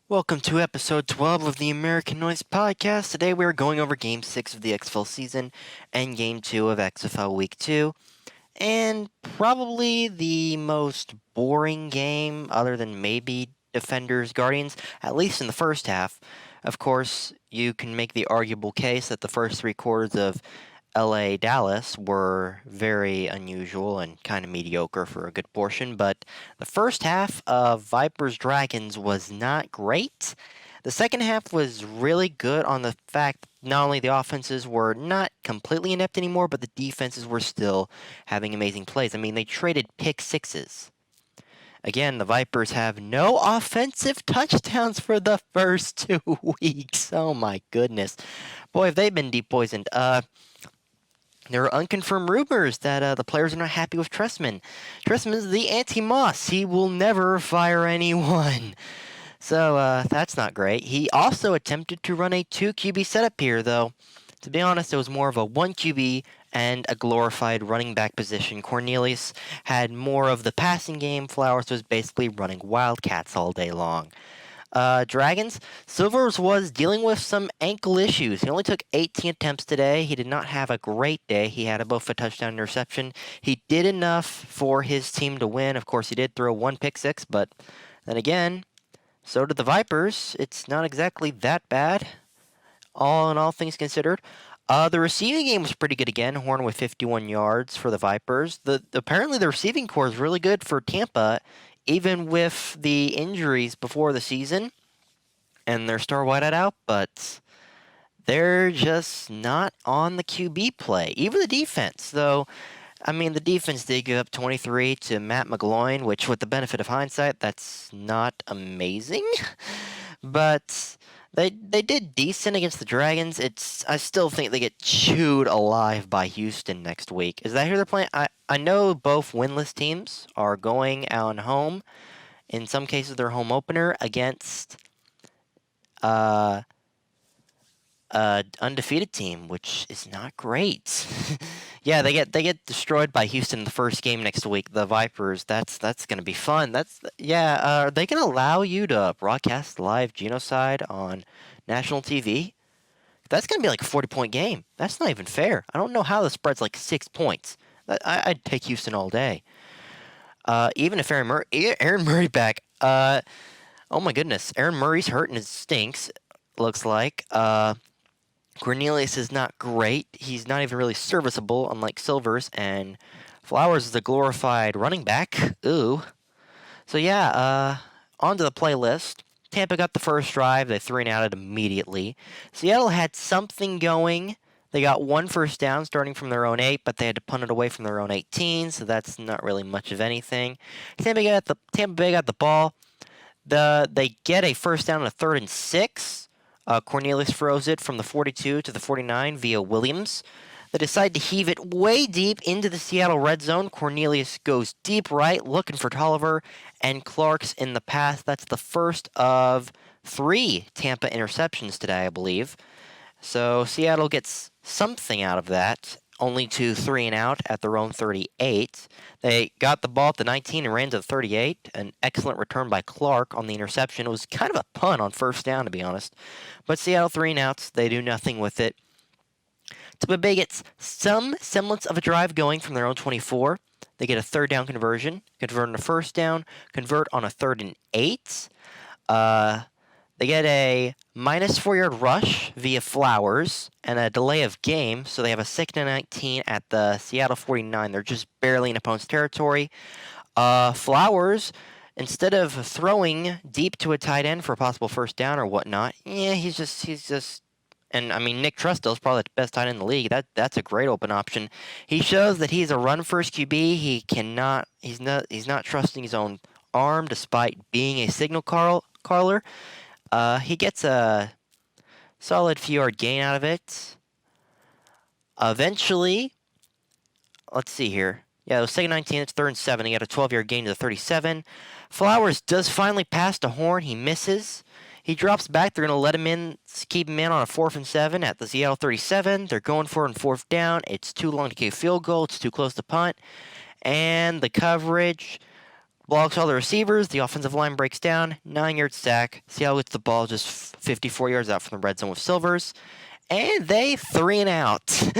Welcome to episode 12 of the American Noise podcast. Today we are going over game 6 of the XFL season and game 2 of XFL week 2. And probably the most boring game, other than maybe Defenders Guardians, at least in the first half. Of course, you can make the arguable case that the first 3 quarters of LA Dallas were very unusual and kind of mediocre for a good portion, but the first half of Vipers Dragons was not great. The second half was really good on the fact that not only the offenses were not completely inept anymore, but the defenses were still having amazing plays. I mean, they traded pick sixes. Again, the Vipers have no offensive touchdowns for the first 2 weeks. Oh my goodness. Boy, have they been deep poisoned. There are unconfirmed rumors that the players are not happy with Tressman. Tressman is the anti-Moss. He will never fire anyone. So that's not great. He also attempted to run a 2 QB setup here, though. To be honest, it was more of a 1 QB and a glorified running back position. Cornelius had more of the passing game. Flowers was basically running Wildcats all day long. Dragons, Silvers was dealing with some ankle issues. He only took 18 attempts today. He did not have a great day. He had both a touchdown interception. He did enough for his team to win. Of course, he did throw 1 pick six, but then again, so did the Vipers. It's not exactly that bad, all in all things considered. The receiving game was pretty good again. Horn with 51 yards for the Vipers. Apparently the receiving core is really good for Tampa, even with the injuries before the season and their star wideout out, but they're just not on the QB play. Even the defense, though. I mean, the defense did give up 23 to Matt McGloin, which, with the benefit of hindsight, that's not amazing. But they did decent against the Dragons. I still think they get chewed alive by Houston next week. Is that who they're playing? I know both winless teams are going out home. In some cases, their home opener against undefeated team, which is not great. Yeah, they get destroyed by Houston in the first game next week. The Vipers. That's gonna be fun. Are they gonna allow you to broadcast live genocide on national TV? That's gonna be like a 40-point game. That's not even fair. I don't know how the spread's like 6 points. I'd take Houston all day. Even if Aaron Murray back. Oh my goodness, Aaron Murray's hurt and it stinks. Looks like. Cornelius is not great. He's not even really serviceable, unlike Silvers, and Flowers is a glorified running back. Ooh. So yeah, on to the playlist. Tampa got the first drive. They 3-and-out it immediately. Seattle had something going. They got 1 first down starting from their own 8, but they had to punt it away from their own 18, so that's not really much of anything. Tampa Bay got the ball. They get a first down on a 3rd and 6. Cornelius throws it from the 42 to the 49 via Williams. They decide to heave it way deep into the Seattle red zone. Cornelius goes deep right, looking for Tolliver, and Clark's in the path. That's the first of 3 Tampa interceptions today, I believe. So Seattle gets something out of that, only to 3-and-out at their own 38. They got the ball at the 19 and ran to the 38. An excellent return by Clark on the interception. It was kind of a punt on first down, to be honest. But Seattle 3-and-outs. They do nothing with it. Tampa Bay gets some semblance of a drive going from their own 24. They get a 3rd down conversion, convert on a first down, convert on a 3rd and 8. They get a minus 4-yard rush via Flowers and a delay of game, so they have a 2nd and 19 at the Seattle 49. They're just barely in opponent's territory. Flowers, instead of throwing deep to a tight end for a possible first down or whatnot, he's just. And I mean, Nick Trustill's probably the best tight end in the league. That's a great open option. He shows that he's a run-first QB. He's not trusting his own arm, despite being a signal caller. He gets a solid few-yard gain out of it. Eventually, let's see here. Yeah, it was 2nd 19. It's 3rd and 7. He got a 12-yard gain to the 37. Flowers does finally pass to Horn. He misses. He drops back. They're going to let him in, keep him in on a 4th and 7 at the Seattle 37. They're going for it on 4th down. It's too long to kick a field goal. It's too close to punt. And the coverage Blocks all the receivers. The offensive line breaks down. 9-yard sack. Seattle gets the ball just 54 yards out from the red zone with Silvers. And they 3 and out.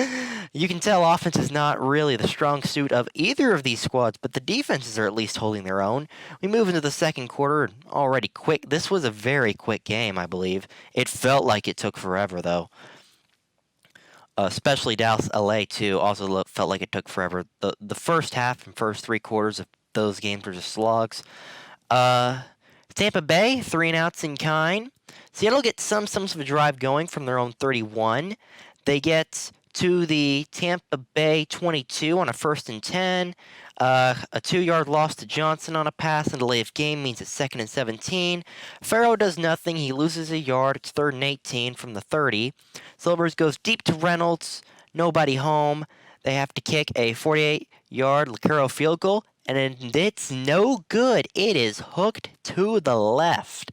You can tell offense is not really the strong suit of either of these squads, but the defenses are at least holding their own. We move into the second quarter, already quick. This was a very quick game, I believe. It felt like it took forever, though. Especially Dallas, LA, too, also felt like it took forever. The first half and first 3 quarters of those games were just slugs. Tampa Bay, 3 and outs in kind. Seattle gets some of a drive going from their own 31. They get to the Tampa Bay 22 on a 1st and 10. A 2-yard loss to Johnson on a pass and delay of game means it's 2nd and 17. Farrow does nothing. He loses a yard. It's 3rd and 18 from the 30. Silvers goes deep to Reynolds. Nobody home. They have to kick a 48-yard Lacaro field goal, and it's no good. It is hooked to the left.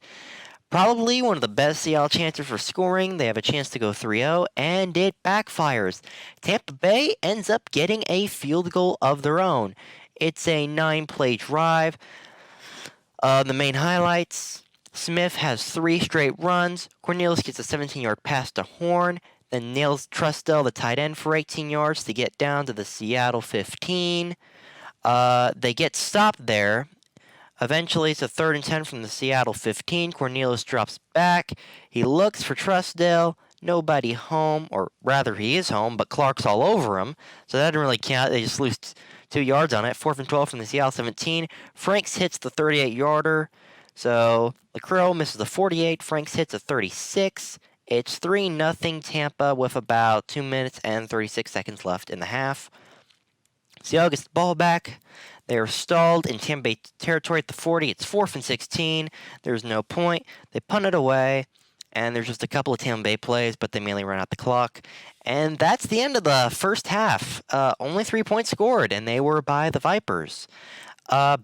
Probably one of the best Seattle chances for scoring. They have a chance to go 3-0, and it backfires. Tampa Bay ends up getting a field goal of their own. It's a 9-play drive. The main highlights: Smith has 3 straight runs. Cornelius gets a 17-yard pass to Horn, then nails Trusdell, the tight end, for 18 yards to get down to the Seattle 15. They get stopped there. Eventually, it's a 3rd and 10 from the Seattle 15. Cornelius drops back. He looks for Trusdell. Nobody home, or rather, he is home, but Clark's all over him, so that didn't really count. They just lose 2 yards on it. 4th and 12 from the Seattle 17. Franks hits the 38-yarder. So Lacroix misses the 48. Franks hits a 36. It's 3-0 Tampa with about 2 minutes and 36 seconds left in the half. Seattle gets the ball back. They are stalled in Tampa Bay territory at the 40. It's 4th and 16. There's no point. They punt it away, and there's just a couple of Tampa Bay plays, but they mainly run out the clock. And that's the end of the first half. Only 3 points scored, and they were by the Vipers.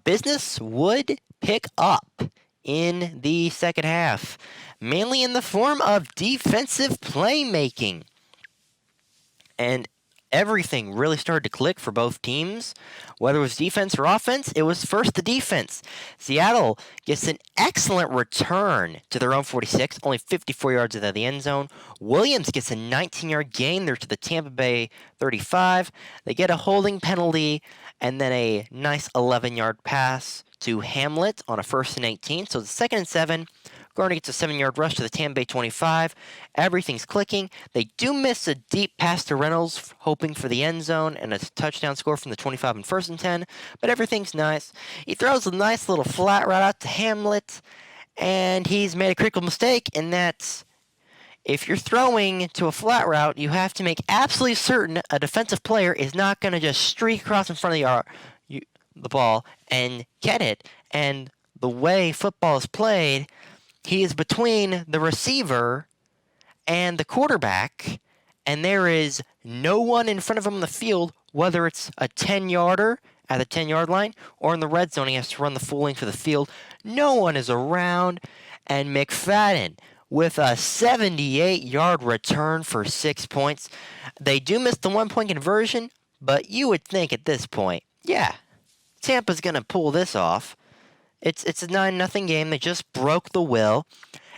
Business would pick up in the second half, mainly in the form of defensive playmaking. And everything really started to click for both teams. Whether it was defense or offense, it was first the defense. Seattle gets an excellent return to their own 46, only 54 yards out of the end zone. Williams gets a 19-yard gain there to the Tampa Bay 35. They get a holding penalty and then a nice 11-yard pass to Hamlet on a 1st and 18. So it's 2nd and 7. Garner gets a 7-yard rush to the Tampa Bay 25. Everything's clicking. They do miss a deep pass to Reynolds, hoping for the end zone, and a touchdown score from the 25 and 1st and 10. But everything's nice. He throws a nice little flat route out to Hamlet, and he's made a critical mistake, and that's if you're throwing to a flat route, you have to make absolutely certain a defensive player is not going to just streak across in front of the ball and get it. And the way football is played, he is between the receiver and the quarterback, and there is no one in front of him on the field, whether it's a 10-yarder at the 10-yard line or in the red zone. He has to run the full length of the field. No one is around, and McFadden with a 78-yard return for 6 points. They do miss the 1-point conversion, but you would think at this point, yeah, Tampa's going to pull this off. It's a 9-0 game. They just broke the will.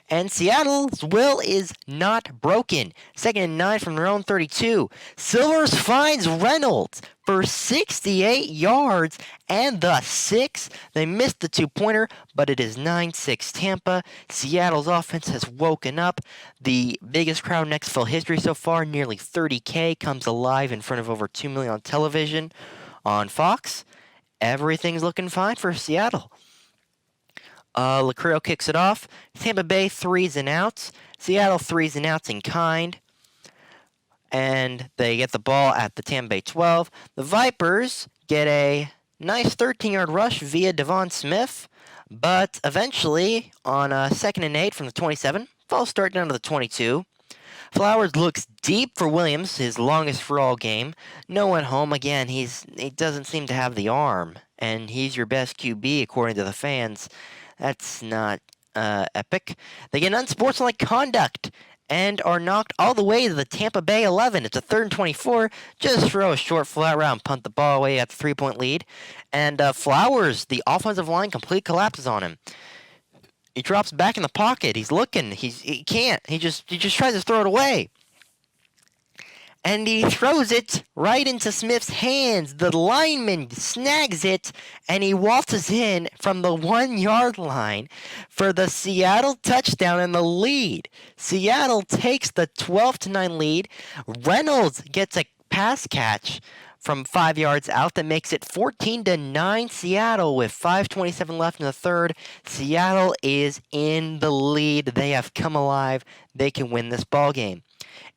And Seattle's will is not broken. 2nd and 9 from their own 32. Silvers finds Reynolds for 68 yards and the 6. They missed the 2-pointer, but it is 9-6 Tampa. Seattle's offense has woken up. The biggest crowd in XFL history so far, nearly 30K, comes alive in front of over 2 million on television on Fox. Everything's looking fine for Seattle. Lacroix kicks it off. Tampa Bay 3s and outs. Seattle 3s and outs in kind. And they get the ball at the Tampa Bay 12. The Vipers get a nice 13-yard rush via Devon Smith. But eventually, on a 2nd and 8 from the 27, false start down to the 22. Flowers looks deep for Williams, his longest for all game. No one home. Again, he doesn't seem to have the arm. And he's your best QB, according to the fans. That's not epic. They get unsportsmanlike conduct and are knocked all the way to the Tampa Bay 11. It's a 3rd and 24. Just throw a short flat route, punt the ball away at the 3-point lead. And Flowers, the offensive line, complete collapses on him. He drops back in the pocket. He's looking. He can't. He just tries to throw it away. And he throws it right into Smith's hands. The lineman snags it, and he waltzes in from the 1-yard line for the Seattle touchdown and the lead. Seattle takes the 12-9 lead. Reynolds gets a pass catch from 5 yards out that makes it 14-9 Seattle with 5:27 left in the third. Seattle is in the lead. They have come alive. They can win this ball game.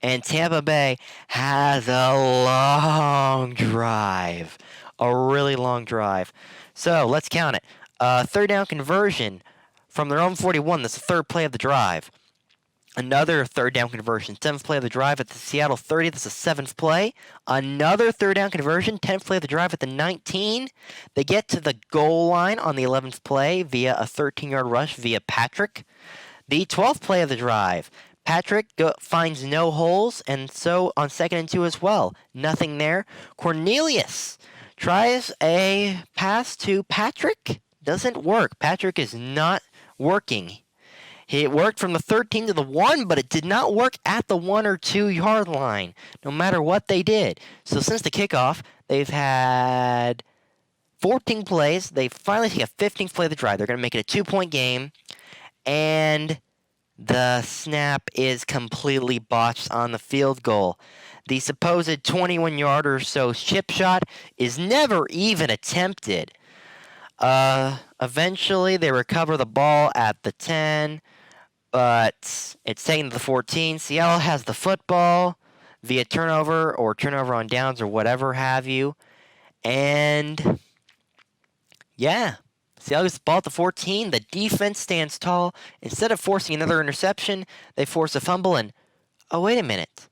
And Tampa Bay has a long drive. A really long drive. So let's count it. 3rd down conversion from their own 41. That's the 3rd play of the drive. Another 3rd down conversion. 7th play of the drive at the Seattle 30. That's the 7th play. Another 3rd down conversion. 10th play of the drive at the 19. They get to the goal line on the 11th play via a 13-yard rush via Patrick. The 12th play of the drive. Patrick finds no holes, and so on 2nd and 2 as well. Nothing there. Cornelius tries a pass to Patrick. Doesn't work. Patrick is not working. It worked from the 13 to the 1, but it did not work at the 1 or 2 yard line, no matter what they did. So since the kickoff, they've had 14 plays. They finally take a 15th play of the drive. They're going to make it a 2-point game, and the snap is completely botched on the field goal. The supposed 21-yard or so chip shot is never even attempted. Eventually, they recover the ball at the 10, but it's taken to the 14. Seattle has the football via turnover or turnover on downs or whatever have you. And, yeah. Seattle gets the ball at the 14. The defense stands tall. Instead of forcing another interception, they force a fumble and, oh, wait a minute.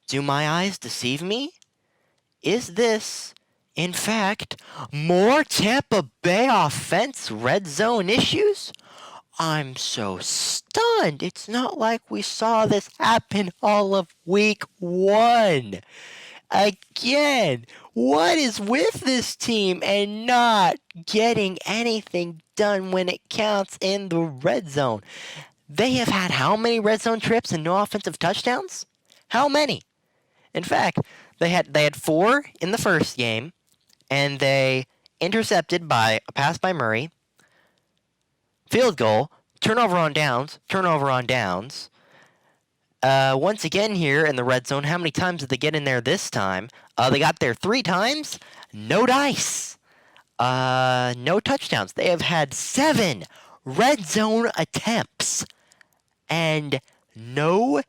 Do my eyes deceive me? Is this, in fact, more Tampa Bay offense red zone issues? I'm so stunned. It's not like we saw this happen all of week 1. Again, what is with this team and not getting anything done when it counts in the red zone? They have had how many red zone trips and no offensive touchdowns? How many? In fact, they had 4 in the first game, and they intercepted by a pass by Murray, field goal, turnover on downs. Once again here in the red zone, how many times did they get in there this time? They got there 3 times. No dice. No touchdowns. They have had 7 red zone attempts. And no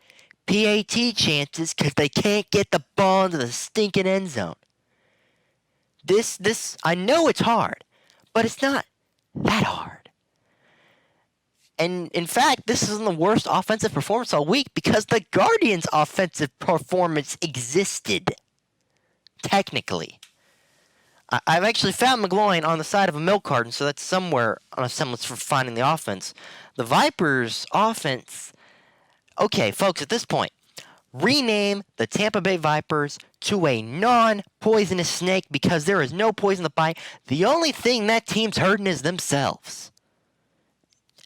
PAT chances because they can't get the ball into the stinking end zone. This, I know it's hard, but it's not that hard. And in fact, this isn't the worst offensive performance all week because the Guardians' offensive performance existed. Technically. I've actually found McGloin on the side of a milk carton, so that's somewhere on a semblance for finding the offense. The Vipers' offense... Okay, folks, at this point, rename the Tampa Bay Vipers to a non-poisonous snake because there is no poison to bite. The only thing that team's hurting is themselves.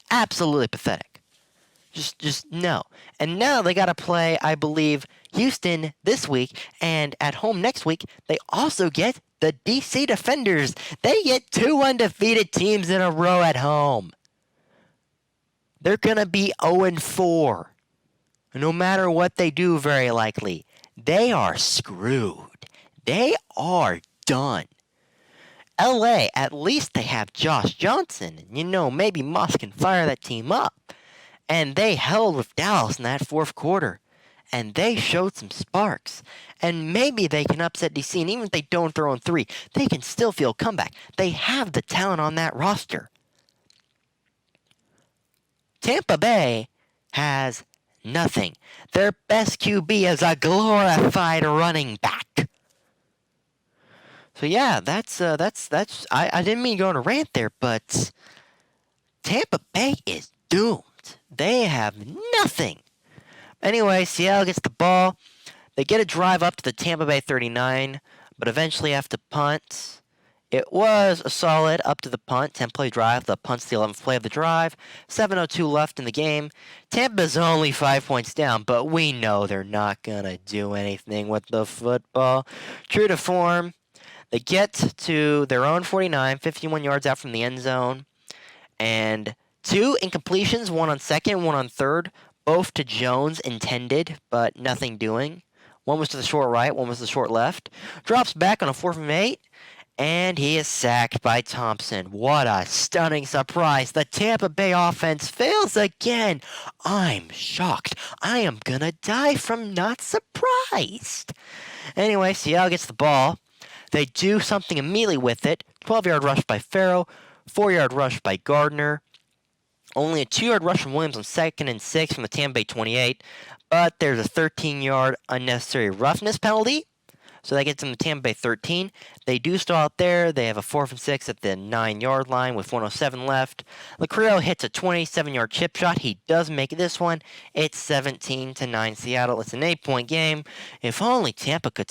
Absolutely pathetic. Just no. And now they got to play, I believe, Houston this week, and at home next week, they also get the DC Defenders. They get 2 undefeated teams in a row at home. They're going to be 0-4. No matter what they do, very likely. They are screwed. They are done. LA, at least they have Josh Johnson. Maybe Moss can fire that team up. And they held with Dallas in that 4th quarter. And they showed some sparks. And maybe they can upset DC. And even if they don't throw in 3, they can still feel comeback. They have the talent on that roster. Tampa Bay has nothing. Their best QB is a glorified running back. So yeah, that's I didn't mean to go on a rant there, but Tampa Bay is doomed. They have nothing. Anyway, Seattle gets the ball. They get a drive up to the Tampa Bay 39, but eventually have to punt. It was a solid up to the punt, 10-play drive. The punt's the 11th play of the drive. 7:02 left in the game. Tampa's only 5 points down, but we know they're not going to do anything with the football. True to form, they get to their own 49, 51 yards out from the end zone, and two incompletions, one on second, one on third, both to Jones intended, but nothing doing. One was to the short right, one was to the short left. Drops back on a 4th and 8, and he is sacked by Thompson. What a stunning surprise. The Tampa Bay offense fails again. I'm shocked. I am gonna die from not surprised. Anyway, Seattle gets the ball. They do something immediately with it. 12-yard rush by Farrell, 4-yard rush by Gardner. Only a 2-yard rush from Williams on 2nd and 6 from the Tampa Bay 28. But there's a 13-yard unnecessary roughness penalty. So that gets them to Tampa Bay 13. They do stall out there. They have a 4th and 6 at the 9-yard line with 107 left. Lacrio hits a 27-yard chip shot. He does make this one. It's 17-9 Seattle. It's an 8-point game. If only Tampa could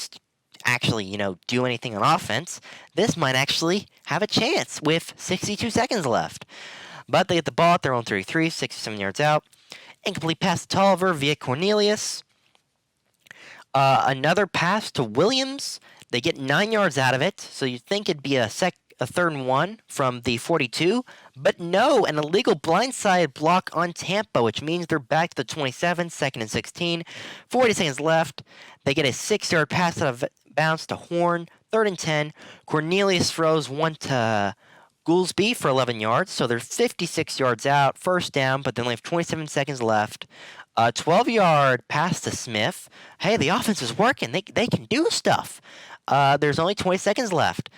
actually, do anything on offense, this might actually have a chance with 62 seconds left. But they get the ball at their own 33, 67 yards out. Incomplete pass to Tolliver via Cornelius. Another pass to Williams. They get 9 yards out of it, so you'd think it'd be a 3rd and 1 from the 42. But no, an illegal blindside block on Tampa, which means they're back to the 27, 2nd and 16. 40 seconds left. They get a 6-yard pass out of bounds to Horn, 3rd and 10. Cornelius throws one to Goolsby for 11 yards, so they're 56 yards out, 1st down, but then they have 27 seconds left. A 12-yard pass to Smith. Hey, the offense is working. They can do stuff. There's only 20 seconds left.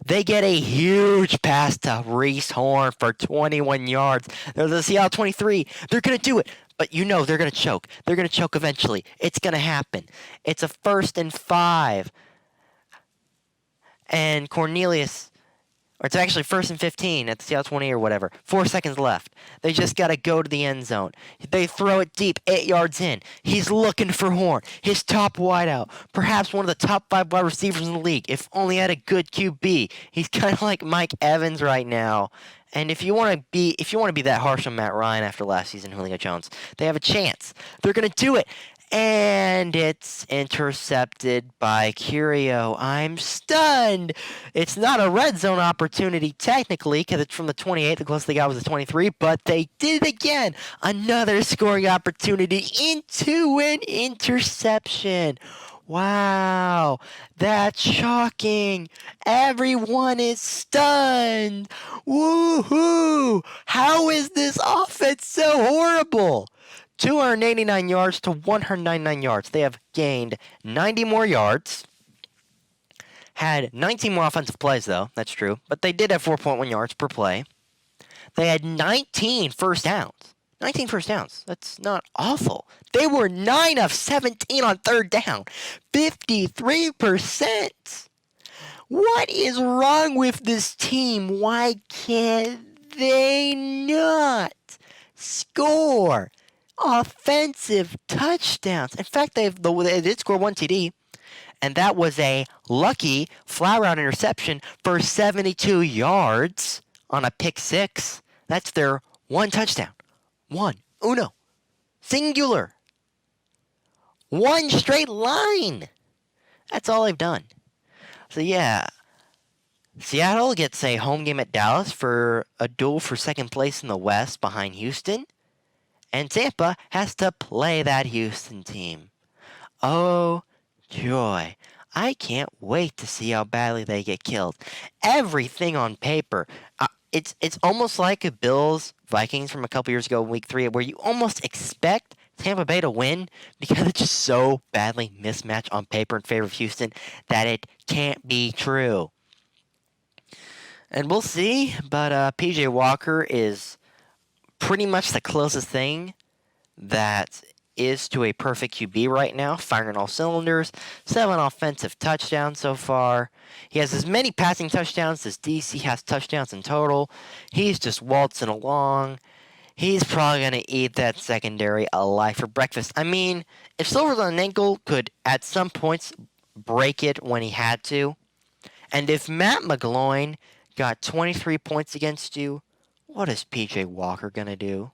They get a huge pass to Reese Horn for 21 yards. They're the Seattle 23. They're going to do it. But they're going to choke. They're going to choke eventually. It's going to happen. It's a 1st and 5. And Cornelius... Or it's actually 1st and 15 at the Seattle 20 or whatever. 4 seconds left. They just got to go to the end zone. They throw it deep, 8 yards in. He's looking for Horn, his top wideout. Perhaps one of the top 5 wide receivers in the league. If only had a good QB. He's kind of like Mike Evans right now. And if you want to be that harsh on Matt Ryan after last season, Julio Jones, they have a chance. They're going to do it. And it's intercepted by Curio. I'm stunned. It's not a red zone opportunity technically because it's from the 28. The closest they got was the 23. But they did it again. Another scoring opportunity into an interception. Wow, that's shocking. Everyone is stunned. Woohoo! How is this offense so horrible? 289 yards to 199 yards. They have gained 90 more yards. Had 19 more offensive plays, though. That's true. But they did have 4.1 yards per play. They had 19 first downs. 19 first downs. That's not awful. They were 9 of 17 on 3rd down. 53%. What is wrong with this team? Why can't they not score offensive touchdowns? In fact, they did score 1 TD, and that was a lucky flat-route interception for 72 yards on a pick 6. That's their 1 touchdown. Uno. Singular. 1 straight line. That's all they've done. So, yeah. Seattle gets a home game at Dallas for a duel for 2nd place in the West behind Houston. And Tampa has to play that Houston team. Oh, joy. I can't wait to see how badly they get killed. Everything on paper. It's almost like a Bills-Vikings from a couple years ago, Week 3, where you almost expect Tampa Bay to win because it's just so badly mismatched on paper in favor of Houston that it can't be true. And we'll see, but P.J. Walker is pretty much the closest thing that is to a perfect QB right now, firing on all cylinders. 7 offensive touchdowns so far. He has as many passing touchdowns as DC has touchdowns in total. He's just waltzing along. He's probably going to eat that secondary alive for breakfast. I mean, if Silver's on an ankle could at some points break it when he had to, and if Matt McGloin got 23 points against you, what is PJ Walker going to do?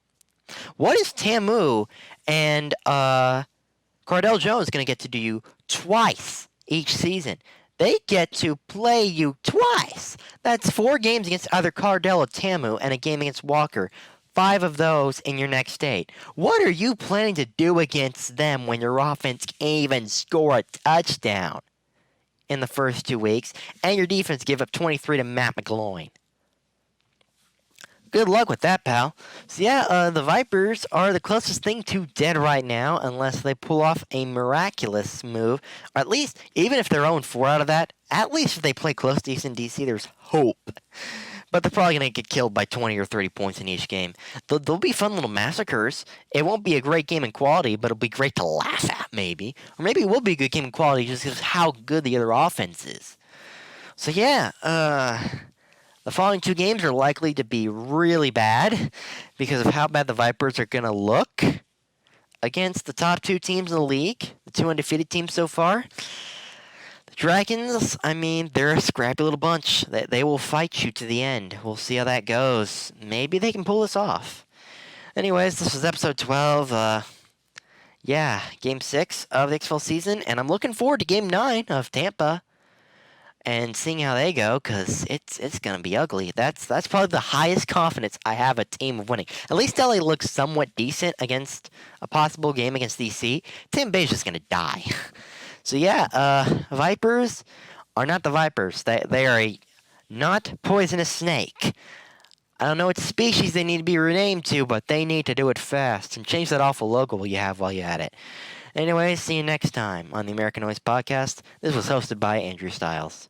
What is Tamu and Cardell Jones going to get to do you twice each season? They get to play you twice. That's 4 games against either Cardell or Tamu and a game against Walker. 5 of those in your next 8. What are you planning to do against them when your offense can't even score a touchdown in the first 2 weeks and your defense give up 23 to Matt McGloin? Good luck with that, pal. So yeah, the Vipers are the closest thing to dead right now, unless they pull off a miraculous move. Or at least, even if they're 0-4 out of that, at least if they play close to East and DC, there's hope. But they're probably going to get killed by 20 or 30 points in each game. They'll be fun little massacres. It won't be a great game in quality, but it'll be great to laugh at, maybe. Or maybe it will be a good game in quality just because of how good the other offense is. So yeah, the following 2 games are likely to be really bad because of how bad the Vipers are going to look against the top 2 teams in the league, the 2 undefeated teams so far. The Dragons, I mean, they're a scrappy little bunch. They will fight you to the end. We'll see how that goes. Maybe they can pull this off. Anyways, this was episode 12. Yeah, game 6 of the XFL season, and I'm looking forward to game 9 of Tampa. And seeing how they go, because it's going to be ugly. That's probably the highest confidence I have a team of winning. At least LA looks somewhat decent against a possible game against DC. Tampa Bay's just going to die. So yeah, Vipers are not the Vipers. They are a not poisonous snake. I don't know what species they need to be renamed to, but they need to do it fast. And change that awful logo you have while you're at it. Anyway, see you next time on the American Noise Podcast. This was hosted by Andrew Stiles.